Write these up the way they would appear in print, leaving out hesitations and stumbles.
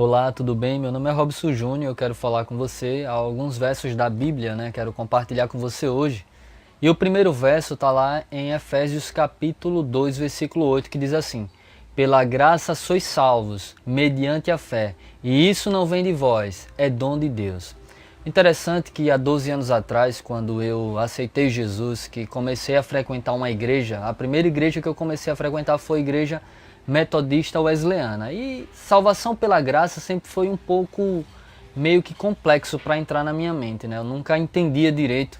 Olá, tudo bem? Meu nome é Robson Júnior, eu quero falar com você alguns versos da Bíblia, quero compartilhar com você hoje. E o primeiro verso está lá em Efésios capítulo 2, versículo 8, que diz assim: Pela graça sois salvos, mediante a fé, e isso não vem de vós, é dom de Deus. Interessante que há 12 anos atrás, quando eu aceitei Jesus, que comecei a frequentar uma igreja, a primeira igreja que eu comecei a frequentar foi a igreja metodista wesleyana. E salvação pela graça sempre foi um pouco meio que complexo para entrar na minha mente, Eu nunca entendia direito.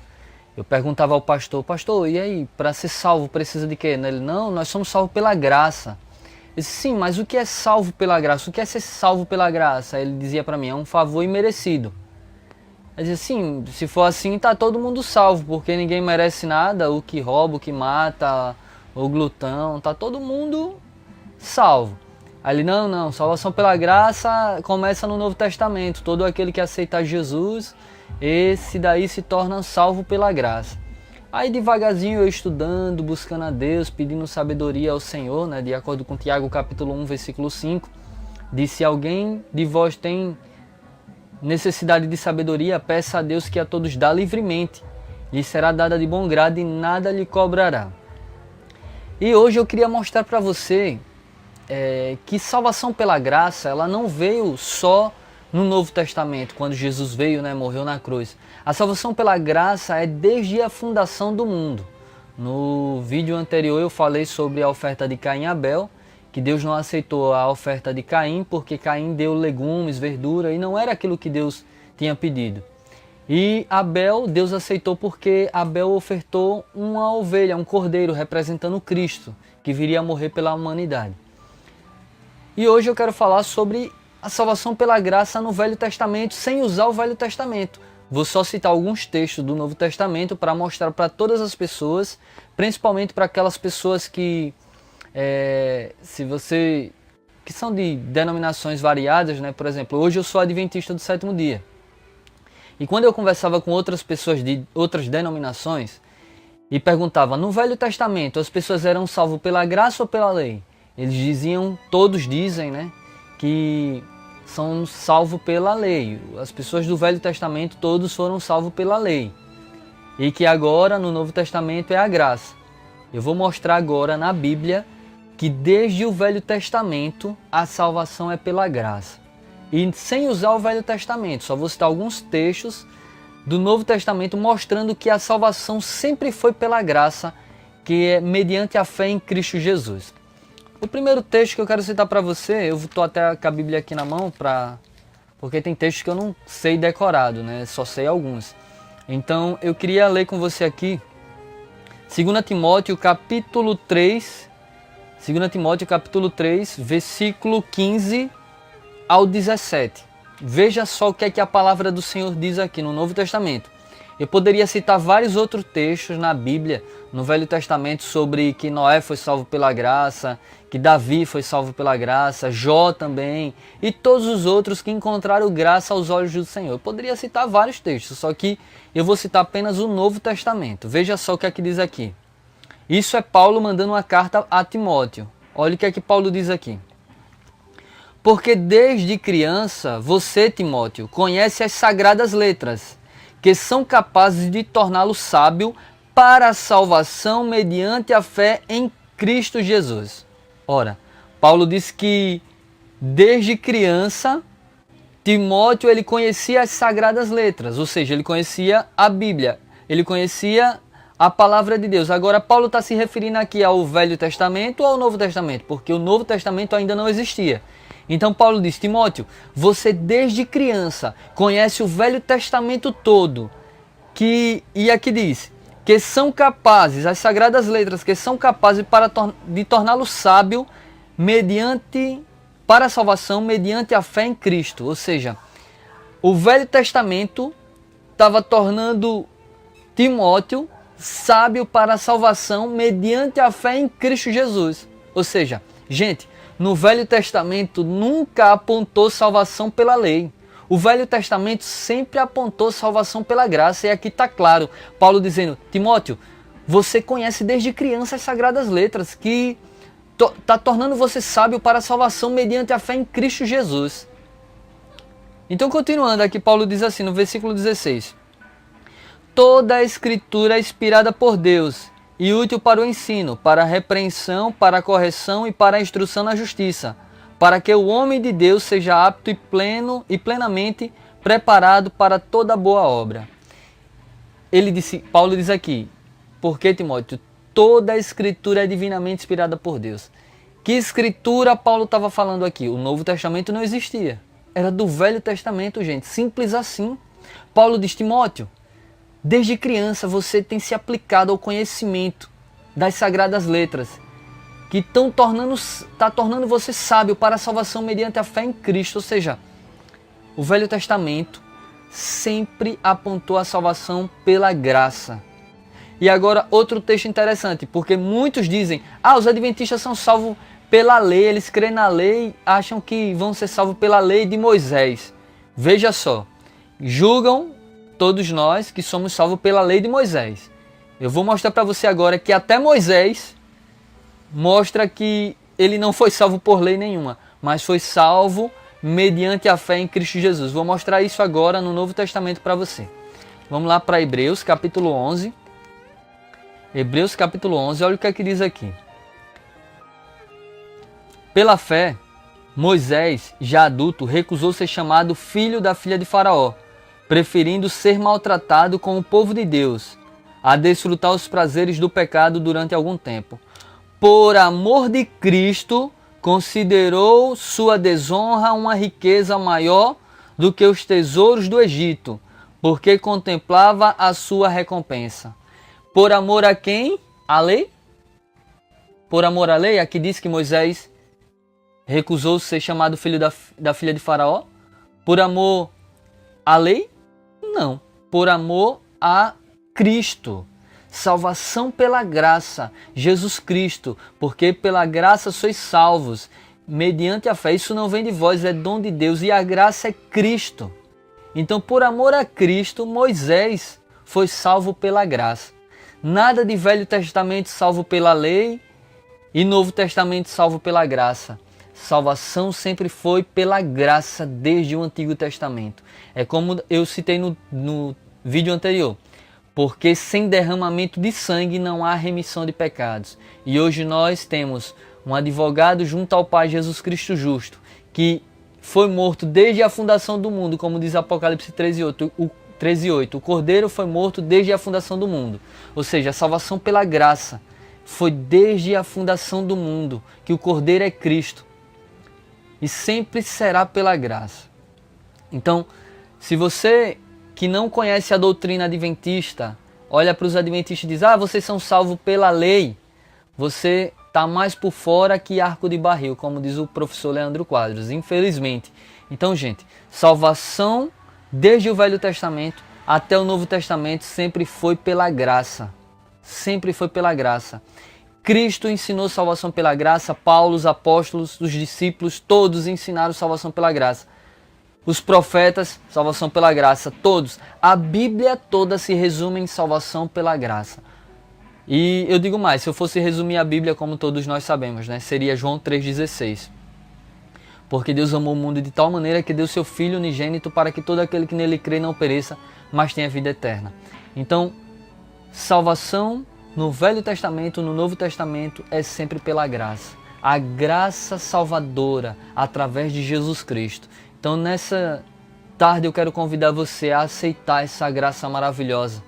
Eu perguntava ao pastor, e aí, para ser salvo precisa de quê? Ele, não, nós somos salvos pela graça. Eu disse, sim, mas o que é salvo pela graça? O que é ser salvo pela graça? Aí ele dizia para mim, é um favor imerecido. Eu dizia, sim, se for assim, tá todo mundo salvo, porque ninguém merece nada, o que rouba, o que mata, o glutão, tá todo mundo salvo. Aí ele, não, salvação pela graça começa no Novo Testamento. Todo aquele que aceita Jesus, esse daí se torna salvo pela graça. Aí devagarzinho eu estudando, buscando a Deus, pedindo sabedoria ao Senhor, de acordo com Tiago capítulo 1, versículo 5, diz: se alguém de vós tem necessidade de sabedoria, peça a Deus que a todos dá livremente, lhe será dada de bom grado e nada lhe cobrará. E hoje eu queria mostrar para você que salvação pela graça, ela não veio só no Novo Testamento, quando Jesus veio, morreu na cruz. A salvação pela graça é desde a fundação do mundo. No vídeo anterior eu falei sobre a oferta de Caim e Abel, que Deus não aceitou a oferta de Caim, porque Caim deu legumes, verdura, e não era aquilo que Deus tinha pedido. E Abel, Deus aceitou porque Abel ofertou uma ovelha, um cordeiro, representando Cristo, que viria a morrer pela humanidade. E hoje eu quero falar sobre a salvação pela graça no Velho Testamento, sem usar o Velho Testamento. Vou só citar alguns textos do Novo Testamento para mostrar para todas as pessoas, principalmente para aquelas pessoas que são de denominações variadas, Por exemplo, hoje eu sou adventista do sétimo dia. E quando eu conversava com outras pessoas de outras denominações e perguntava, no Velho Testamento as pessoas eram salvas pela graça ou pela lei? Eles diziam, todos dizem, que são salvos pela lei. As pessoas do Velho Testamento todos foram salvos pela lei. E que agora no Novo Testamento é a graça. Eu vou mostrar agora na Bíblia que desde o Velho Testamento a salvação é pela graça. E sem usar o Velho Testamento, só vou citar alguns textos do Novo Testamento mostrando que a salvação sempre foi pela graça, que é mediante a fé em Cristo Jesus. O primeiro texto que eu quero citar para você, eu estou até com a Bíblia aqui na mão, porque tem textos que eu não sei decorado, só sei alguns. Então eu queria ler com você aqui 2 Timóteo capítulo 3, versículo 15 ao 17. Veja só o que é que a palavra do Senhor diz aqui no Novo Testamento. Eu poderia citar vários outros textos na Bíblia, no Velho Testamento, sobre que Noé foi salvo pela graça, que Davi foi salvo pela graça, Jó também, e todos os outros que encontraram graça aos olhos do Senhor. Eu poderia citar vários textos, só que eu vou citar apenas o Novo Testamento. Veja só o que é que diz aqui. Isso é Paulo mandando uma carta a Timóteo. Olha o que é que Paulo diz aqui. Porque desde criança, você, Timóteo, conhece as sagradas letras, que são capazes de torná-lo sábio para a salvação mediante a fé em Cristo Jesus. Ora, Paulo diz que desde criança, Timóteo ele conhecia as sagradas letras, ou seja, ele conhecia a Bíblia, ele conhecia a palavra de Deus. Agora, Paulo está se referindo aqui ao Velho Testamento ou ao Novo Testamento? Porque o Novo Testamento ainda não existia. Então Paulo diz, Timóteo, você desde criança conhece o Velho Testamento todo, e aqui diz, que são capazes, as sagradas letras, que são capazes de torná-lo sábio para a salvação mediante a fé em Cristo. Ou seja, o Velho Testamento estava tornando Timóteo sábio para a salvação mediante a fé em Cristo Jesus. Ou seja, gente, no Velho Testamento nunca apontou salvação pela lei. O Velho Testamento sempre apontou salvação pela graça. E aqui está claro, Paulo dizendo, Timóteo, você conhece desde criança as sagradas letras, que está tornando você sábio para a salvação mediante a fé em Cristo Jesus. Então, continuando aqui, Paulo diz assim no versículo 16: toda a escritura é inspirada por Deus e útil para o ensino, para a repreensão, para a correção e para a instrução na justiça, para que o homem de Deus seja apto e plenamente preparado para toda boa obra. Paulo diz aqui, porque Timóteo, toda a escritura é divinamente inspirada por Deus. Que escritura Paulo estava falando aqui? O Novo Testamento não existia. Era do Velho Testamento, gente. Simples assim. Paulo diz, Timóteo, desde criança você tem se aplicado ao conhecimento das Sagradas Letras, que está tornando você sábio para a salvação mediante a fé em Cristo. Ou seja, o Velho Testamento sempre apontou a salvação pela graça. E agora outro texto interessante, porque muitos dizem, os adventistas são salvos pela lei, eles creem na lei, acham que vão ser salvos pela lei de Moisés. Veja só, julgam todos nós que somos salvos pela lei de Moisés. Eu vou mostrar para você agora que até Moisés mostra que ele não foi salvo por lei nenhuma, mas foi salvo mediante a fé em Cristo Jesus. Vou mostrar isso agora no Novo Testamento para você. Vamos lá para Hebreus capítulo 11. Hebreus capítulo 11, olha o que é que diz aqui. Pela fé, Moisés, já adulto, recusou ser chamado filho da filha de Faraó, preferindo ser maltratado com o povo de Deus, a desfrutar os prazeres do pecado durante algum tempo. Por amor de Cristo, considerou sua desonra uma riqueza maior do que os tesouros do Egito, porque contemplava a sua recompensa. Por amor a quem? A lei? Por amor à lei, aqui diz que Moisés recusou ser chamado filho da filha de Faraó. Por amor à lei? Não. Por amor a Cristo. Salvação pela graça. Jesus Cristo. Porque pela graça sois salvos. Mediante a fé. Isso não vem de vós, é dom de Deus. E a graça é Cristo. Então, por amor a Cristo, Moisés foi salvo pela graça. Nada de Velho Testamento salvo pela lei e Novo Testamento salvo pela graça. Salvação sempre foi pela graça desde o Antigo Testamento. É como eu citei no vídeo anterior. Porque sem derramamento de sangue não há remissão de pecados. E hoje nós temos um advogado junto ao Pai, Jesus Cristo justo, que foi morto desde a fundação do mundo, como diz Apocalipse 13:8. O Cordeiro foi morto desde a fundação do mundo. Ou seja, a salvação pela graça foi desde a fundação do mundo, que o Cordeiro é Cristo. E sempre será pela graça. Então, se você que não conhece a doutrina adventista, olha para os adventistas e diz, vocês são salvos pela lei, você está mais por fora que arco de barril, como diz o professor Leandro Quadros, infelizmente. Então, gente, salvação desde o Velho Testamento até o Novo Testamento sempre foi pela graça. Sempre foi pela graça. Cristo ensinou salvação pela graça, Paulo, os apóstolos, os discípulos, todos ensinaram salvação pela graça. Os profetas, salvação pela graça, todos. A Bíblia toda se resume em salvação pela graça. E eu digo mais, se eu fosse resumir a Bíblia como todos nós sabemos, seria João 3,16. Porque Deus amou o mundo de tal maneira que deu seu Filho unigênito para que todo aquele que nele crê não pereça, mas tenha vida eterna. Então, salvação no Velho Testamento, no Novo Testamento, é sempre pela graça. A graça salvadora através de Jesus Cristo. Então, nessa tarde eu quero convidar você a aceitar essa graça maravilhosa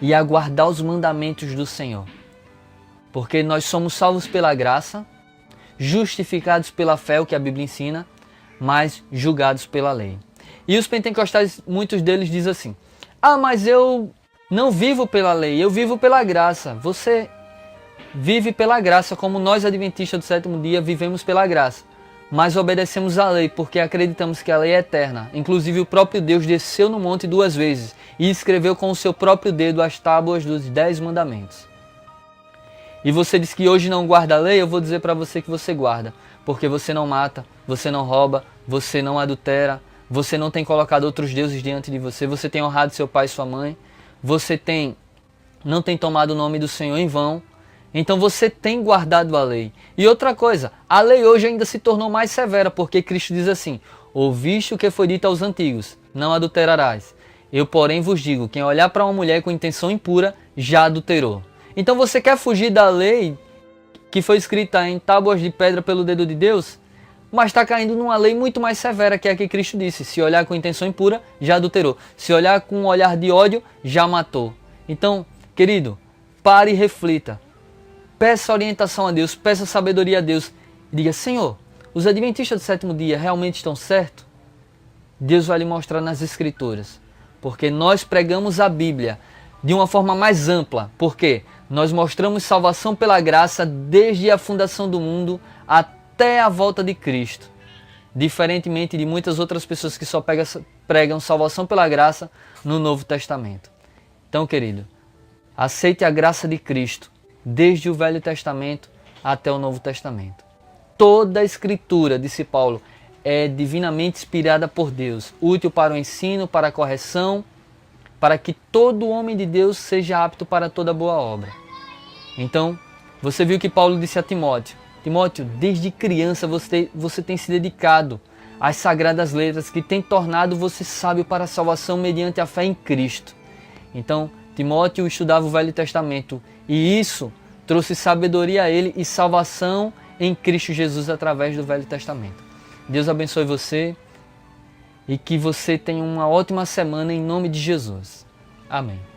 e a guardar os mandamentos do Senhor. Porque nós somos salvos pela graça, justificados pela fé, o que a Bíblia ensina, mas julgados pela lei. E os pentecostais, muitos deles dizem assim, mas eu não vivo pela lei, eu vivo pela graça. Você vive pela graça, como nós adventistas do sétimo dia vivemos pela graça. Mas obedecemos à lei, porque acreditamos que a lei é eterna. Inclusive o próprio Deus desceu no monte 2 vezes e escreveu com o seu próprio dedo as tábuas dos 10 mandamentos. E você diz que hoje não guarda a lei, eu vou dizer para você que você guarda. Porque você não mata, você não rouba, você não adultera, você não tem colocado outros deuses diante de você, você tem honrado seu pai e sua mãe, você não tem tomado o nome do Senhor em vão. Então você tem guardado a lei. E outra coisa, a lei hoje ainda se tornou mais severa, porque Cristo diz assim: ouviste o que foi dito aos antigos, não adulterarás. Eu, porém, vos digo, quem olhar para uma mulher com intenção impura, já adulterou. Então você quer fugir da lei que foi escrita em tábuas de pedra pelo dedo de Deus? Mas está caindo numa lei muito mais severa, que é a que Cristo disse: se olhar com intenção impura, já adulterou. Se olhar com um olhar de ódio, já matou. Então, querido, pare e reflita. Peça orientação a Deus, peça sabedoria a Deus. E diga: Senhor, os adventistas do sétimo dia realmente estão certos? Deus vai lhe mostrar nas Escrituras. Porque nós pregamos a Bíblia de uma forma mais ampla. Porque nós mostramos salvação pela graça desde a fundação do mundo até a volta de Cristo. Diferentemente de muitas outras pessoas que só pregam salvação pela graça no Novo Testamento. Então, querido, aceite a graça de Cristo desde o Velho Testamento até o Novo Testamento. Toda a Escritura, disse Paulo, é divinamente inspirada por Deus, útil para o ensino, para a correção, para que todo homem de Deus seja apto para toda boa obra. Então, você viu que Paulo disse a Timóteo: Timóteo, desde criança você tem se dedicado às sagradas letras que tem tornado você sábio para a salvação mediante a fé em Cristo. Então, Timóteo estudava o Velho Testamento e isso trouxe sabedoria a ele e salvação em Cristo Jesus através do Velho Testamento. Deus abençoe você e que você tenha uma ótima semana em nome de Jesus. Amém.